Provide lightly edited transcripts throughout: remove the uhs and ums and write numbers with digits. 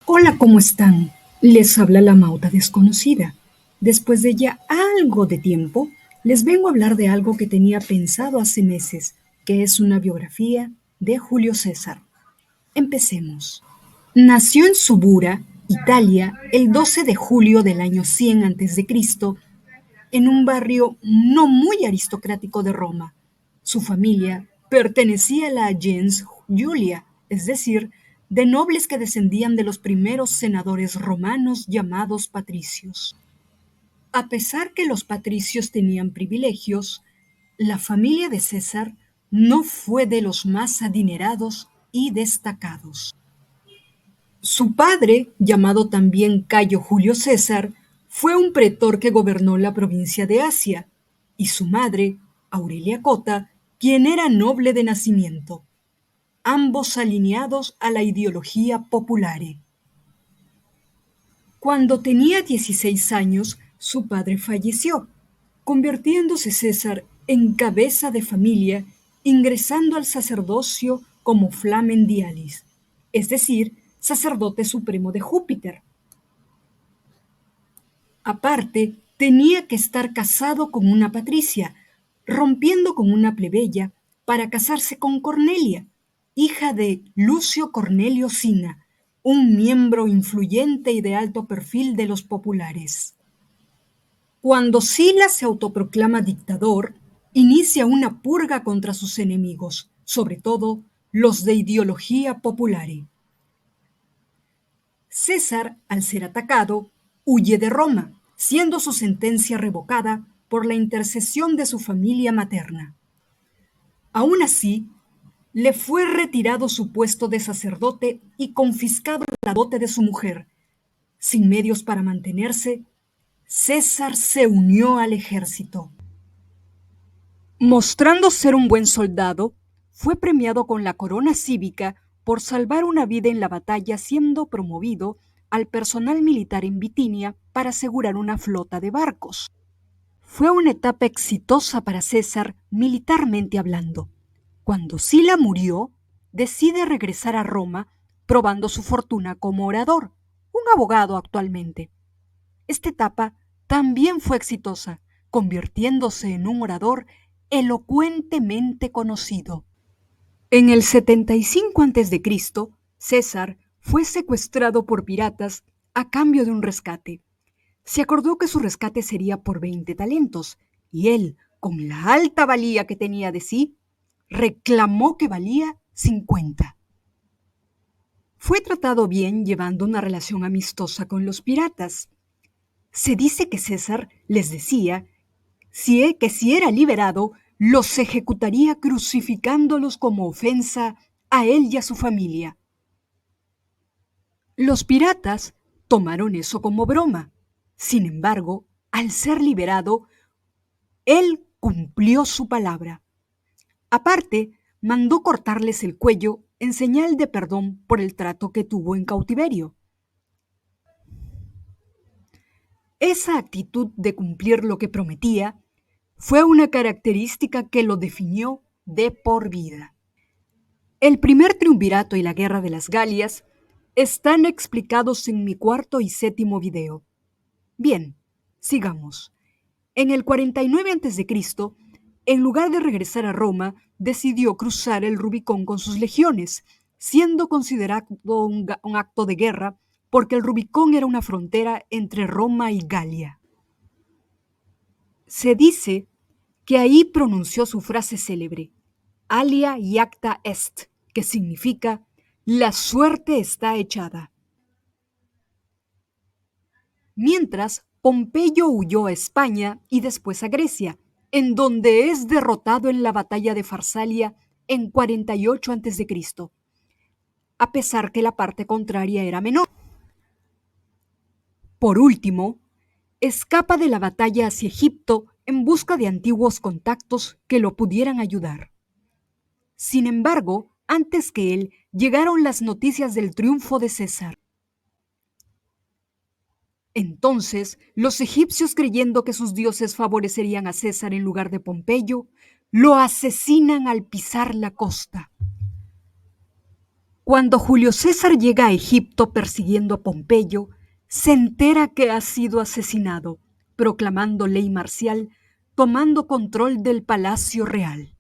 Hola, ¿cómo están? Les habla la Mauta desconocida. Después de ya algo de tiempo, les vengo a hablar de algo que tenía pensado hace meses, que es una biografía de Julio César. Empecemos. Nació en Subura, Italia, el 12 de julio del año 100 a.C., en un barrio no muy aristocrático de Roma. Su familia pertenecía a la gens Julia, es decir, de nobles que descendían de los primeros senadores romanos llamados patricios. A pesar que los patricios tenían privilegios, la familia de César no fue de los más adinerados y destacados. Su padre, llamado también Cayo Julio César, fue un pretor que gobernó la provincia de Asia, y su madre, Aurelia Cota, quien era noble de nacimiento, ambos alineados a la ideología populare. Cuando tenía 16 años, su padre falleció, convirtiéndose César en cabeza de familia, ingresando al sacerdocio como flamen dialis, es decir, sacerdote supremo de Júpiter. Aparte, tenía que estar casado con una patricia, rompiendo con una plebeya para casarse con Cornelia, hija de Lucio Cornelio Sina, un miembro influyente y de alto perfil de los populares. Cuando Sila se autoproclama dictador, inicia una purga contra sus enemigos, sobre todo los de ideología populare. César, al ser atacado, huye de Roma, siendo su sentencia revocada por la intercesión de su familia materna. Aún así, le fue retirado su puesto de sacerdote y confiscado la dote de su mujer. Sin medios para mantenerse, César se unió al ejército. Mostrando ser un buen soldado, fue premiado con la corona cívica por salvar una vida en la batalla, siendo promovido al personal militar en Bitinia para asegurar una flota de barcos. Fue una etapa exitosa para César militarmente hablando. Cuando Sila murió, decide regresar a Roma, probando su fortuna como orador, un abogado actualmente. Esta etapa también fue exitosa, convirtiéndose en un orador elocuentemente conocido. En el 75 a.C., César fue secuestrado por piratas a cambio de un rescate. Se acordó que su rescate sería por 20 talentos, y él, con la alta valía que tenía de sí, reclamó que valía 50. Fue tratado bien llevando una relación amistosa con los piratas. Se dice que César les decía que si era liberado, los ejecutaría crucificándolos como ofensa a él y a su familia. Los piratas tomaron eso como broma. Sin embargo, al ser liberado, él cumplió su palabra. Aparte, mandó cortarles el cuello en señal de perdón por el trato que tuvo en cautiverio. Esa actitud de cumplir lo que prometía fue una característica que lo definió de por vida. El primer triunvirato y la guerra de las Galias están explicados en mi cuarto y séptimo video. Bien, sigamos. En el 49 a.C., en lugar de regresar a Roma, decidió cruzar el Rubicón con sus legiones, siendo considerado un acto de guerra porque el Rubicón era una frontera entre Roma y Galia. Se dice que ahí pronunció su frase célebre, alia iacta est, que significa la suerte está echada. Mientras, Pompeyo huyó a España y después a Grecia, en donde es derrotado en la batalla de Farsalia en 48 a.C., a pesar que la parte contraria era menor. Por último, escapa de la batalla hacia Egipto en busca de antiguos contactos que lo pudieran ayudar. Sin embargo, antes que él, llegaron las noticias del triunfo de César. Entonces, los egipcios, creyendo que sus dioses favorecerían a César en lugar de Pompeyo, lo asesinan al pisar la costa. Cuando Julio César llega a Egipto persiguiendo a Pompeyo, se entera que ha sido asesinado, proclamando ley marcial, tomando control del palacio real.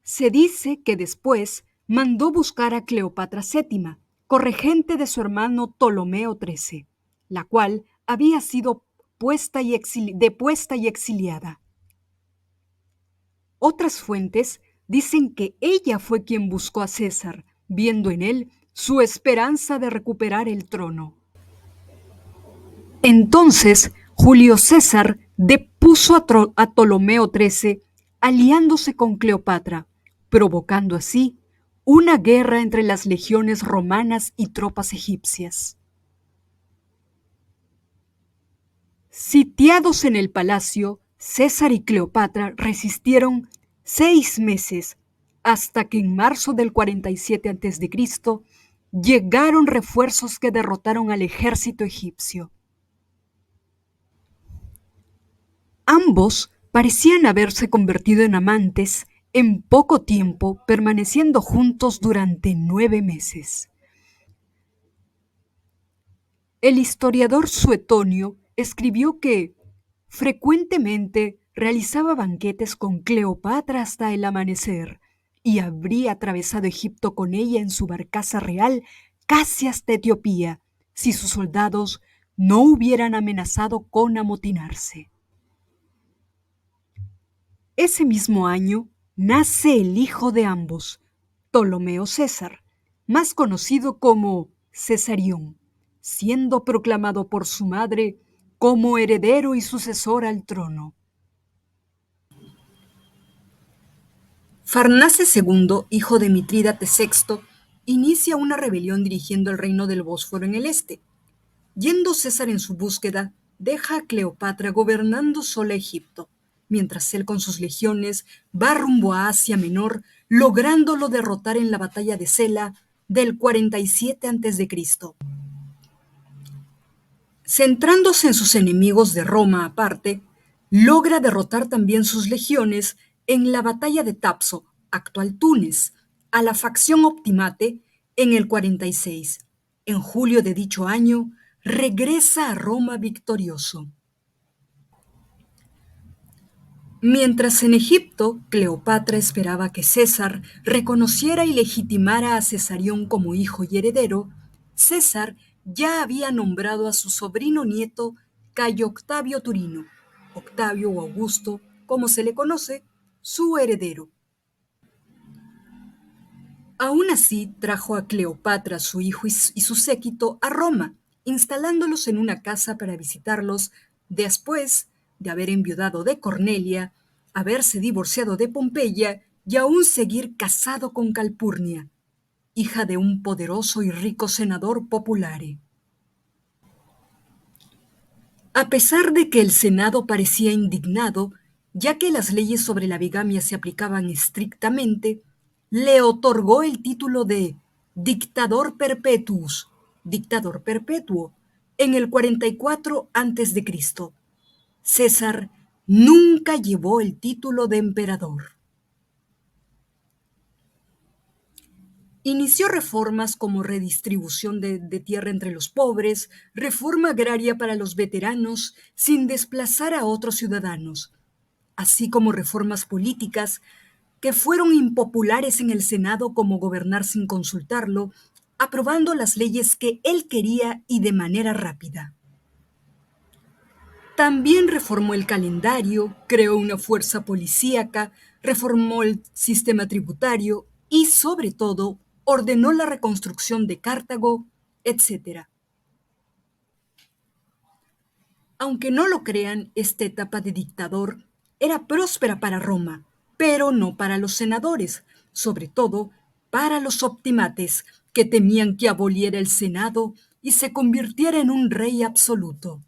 Se dice que después mandó buscar a Cleopatra VII, corregente de su hermano Ptolomeo XIII, la cual había sido depuesta y exiliada. Otras fuentes dicen que ella fue quien buscó a César, viendo en él su esperanza de recuperar el trono. Entonces, Julio César depuso a Ptolomeo XIII, aliándose con Cleopatra, provocando así una guerra entre las legiones romanas y tropas egipcias. Sitiados en el palacio, César y Cleopatra resistieron 6 meses, hasta que en marzo del 47 a.C. llegaron refuerzos que derrotaron al ejército egipcio. Ambos parecían haberse convertido en amantes en poco tiempo, permaneciendo juntos durante 9 meses. El historiador Suetonio escribió que frecuentemente realizaba banquetes con Cleopatra hasta el amanecer y habría atravesado Egipto con ella en su barcaza real casi hasta Etiopía, si sus soldados no hubieran amenazado con amotinarse. Ese mismo año nace el hijo de ambos, Ptolomeo César, más conocido como Cesarión, siendo proclamado por su madre como heredero y sucesor al trono. Farnace II, hijo de Mitrídates VI, inicia una rebelión dirigiendo el reino del Bósforo en el este. Yendo César en su búsqueda, deja a Cleopatra gobernando sola Egipto, mientras él con sus legiones va rumbo a Asia Menor, lográndolo derrotar en la batalla de Sela del 47 a.C. Centrándose en sus enemigos de Roma aparte, logra derrotar también sus legiones en la batalla de Tapso, actual Túnez, a la facción Optimate en el 46. En julio de dicho año, regresa a Roma victorioso. Mientras en Egipto, Cleopatra esperaba que César reconociera y legitimara a Cesarión como hijo y heredero, César ya había nombrado a su sobrino nieto Cayo Octavio Turino, Octavio o Augusto, como se le conoce, su heredero. Aún así, trajo a Cleopatra, su hijo y su séquito a Roma, instalándolos en una casa para visitarlos después de haber enviudado de Cornelia, haberse divorciado de Pompeya y aún seguir casado con Calpurnia, hija de un poderoso y rico senador populare. A pesar de que el Senado parecía indignado, ya que las leyes sobre la bigamia se aplicaban estrictamente, le otorgó el título de dictador perpetuus, dictador perpetuo, en el 44 a.C. César nunca llevó el título de emperador. Inició reformas como redistribución de tierra entre los pobres, reforma agraria para los veteranos sin desplazar a otros ciudadanos, así como reformas políticas que fueron impopulares en el Senado como gobernar sin consultarlo, aprobando las leyes que él quería y de manera rápida. También reformó el calendario, creó una fuerza policíaca, reformó el sistema tributario y, sobre todo, ordenó la reconstrucción de Cartago, etc. Aunque no lo crean, esta etapa de dictador era próspera para Roma, pero no para los senadores, sobre todo para los optimates, que temían que aboliera el Senado y se convirtiera en un rey absoluto.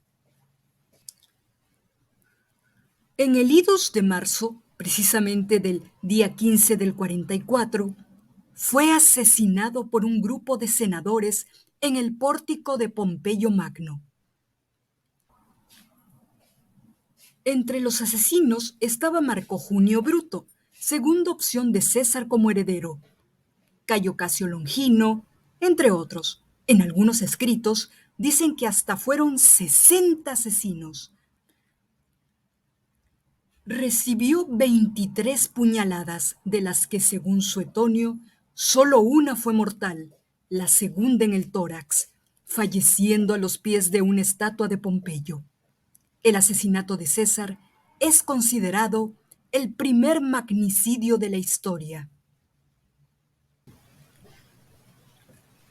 En el idus de marzo, precisamente del día 15 del 44, fue asesinado por un grupo de senadores en el pórtico de Pompeyo Magno. Entre los asesinos estaba Marco Junio Bruto, segunda opción de César como heredero. Cayo Casio Longino, entre otros. En algunos escritos dicen que hasta fueron 60 asesinos. Recibió 23 puñaladas, de las que, según Suetonio, solo una fue mortal, la segunda en el tórax, falleciendo a los pies de una estatua de Pompeyo. El asesinato de César es considerado el primer magnicidio de la historia.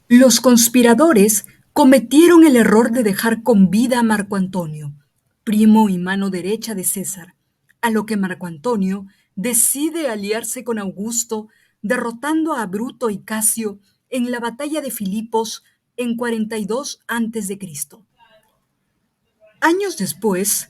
Los conspiradores cometieron el error de dejar con vida a Marco Antonio, primo y mano derecha de César, a lo que Marco Antonio decide aliarse con Augusto, derrotando a Bruto y Casio en la batalla de Filipos en 42 a.C. Años después,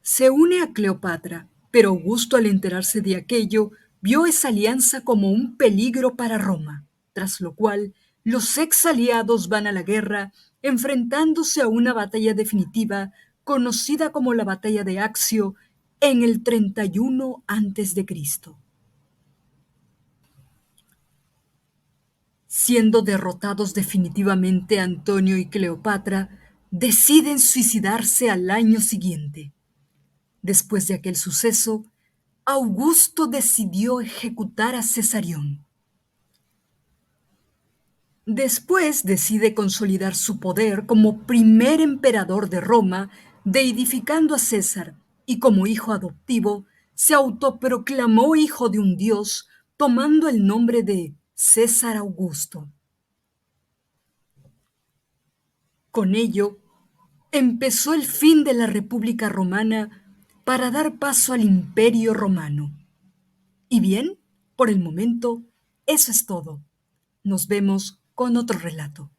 se une a Cleopatra, pero Augusto, al enterarse de aquello, vio esa alianza como un peligro para Roma, tras lo cual los ex aliados van a la guerra, enfrentándose a una batalla definitiva conocida como la Batalla de Accio en el 31 a.C. Siendo derrotados definitivamente, Antonio y Cleopatra deciden suicidarse al año siguiente. Después de aquel suceso, Augusto decidió ejecutar a Cesarión. Después decide consolidar su poder como primer emperador de Roma, deidificando a César, y como hijo adoptivo se autoproclamó hijo de un dios, tomando el nombre de César Augusto. Con ello, empezó el fin de la República Romana para dar paso al Imperio Romano. Y bien, por el momento, eso es todo. Nos vemos con otro relato.